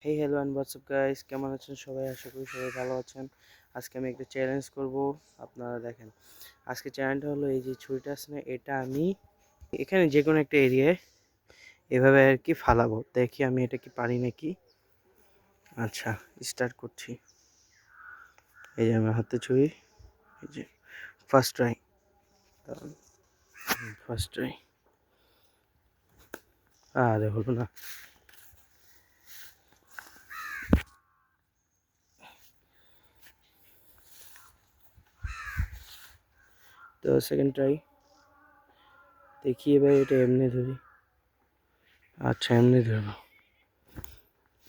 Hey hello and WhatsApp guys, কেমন আছেন সবাই? আশা করি সবাই ভালো আছেন। আজকে আমি একটা চ্যালেঞ্জ করব। আপনারা দেখেন, আজকে চ্যালেঞ্জটা হলো এই যে ছুরিটা আছে না, এটা আমি এখানে যে কোনো একটা এরিয়ায় এভাবে আর কি ফালাবো। দেখি আমি এটা কি পারি নাকি। আচ্ছা, স্টার্ট করছি। এই যে আমার হাতে ছুরি, এই যে ফার্স্ট ট্রাই, ফার্স্ট ট্রাই। আরে হলো না। তো সেকেন্ড ট্রাই, দেখি এবার এটা এমনি ধরি। আচ্ছা, এমনি ধরবো।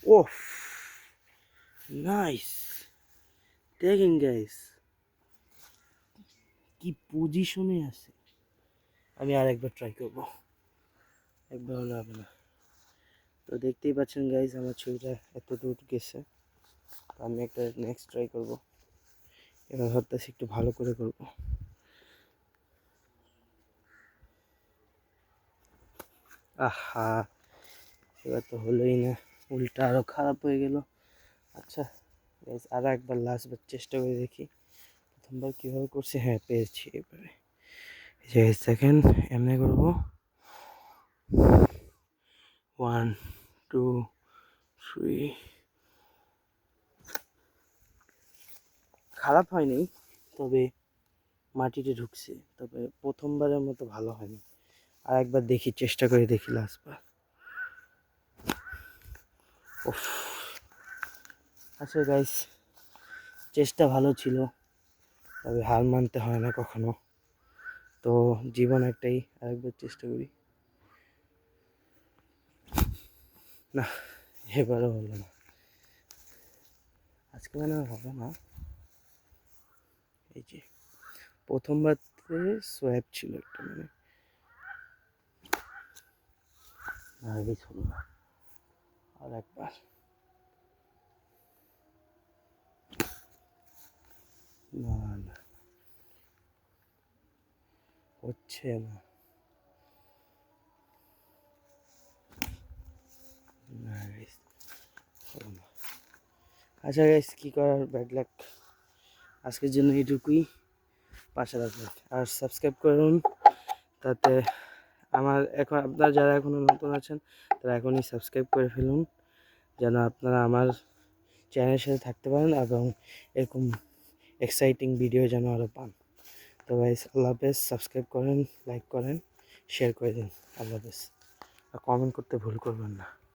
ওফ, নাইস। দেখেন গাইস কি পজিশনে আছে। আমি আর একবার ট্রাই করব, একবার হলে হবে না। তো দেখতেই পাচ্ছেন গাইস আমার ছবিটা এত দূর গেছে। তো আমি একটা নেক্সট ট্রাই করব। এবার ভাবতেছি একটু ভালো করে করব। আহা, এবার তো হলোই না, উল্টা আরো খারাপ হয়ে গেল। আচ্ছা গাইস, আরো একবার লাস্ট বার চেষ্টা করে দেখি প্রথমবার কিভাবে করছি। হ্যাঁ, পেয়েছি এবারে। এই যে সেকেন্ড এমনি করব। 1 2 3। খারাপ হয়নি, তবে মাটিতে ঢুকছে, তবে প্রথমবারের মতো ভালো হয়নি। আর একবার দেখি, চেষ্টা করে দেখি লাস্টবার। উফ। আচ্ছা গাইস, চেষ্টা ভালো ছিল, তবে হার মানতে হয় না কখনো। তো জীবন একটাই, আরেকবার চেষ্টা করি। না, এবারও হলো না। আজকে মানে আর হবে না। এই যে প্রথমবারতে সোয়াব ছিল একটা, মানে নার্ভিস হলো না। আর একবার। না না, হচ্ছে না। নার্ভিস হলো না। আচ্ছা গাইস, কী করার, ব্যাড লাক। আজকের জন্য এইটুকুই। পাশে রাখবেন আর সাবস্ক্রাইব করুন, তাতে আমার এখন আপনারা যারা এখনও নতুন আছেন তারা এখনই সাবস্ক্রাইব করে ফেলুন, যেন আপনারা আমার চ্যানেলের সাথে থাকতে পারেন এবং এরকম এক্সাইটিং ভিডিও যেন আরও পান। তো গাইস, আল্লাহ হাফেজ। সাবস্ক্রাইব করেন, লাইক করেন, শেয়ার করে দিন। আল্লাহ হাফেজ। আর কমেন্ট করতে ভুল করবেন না।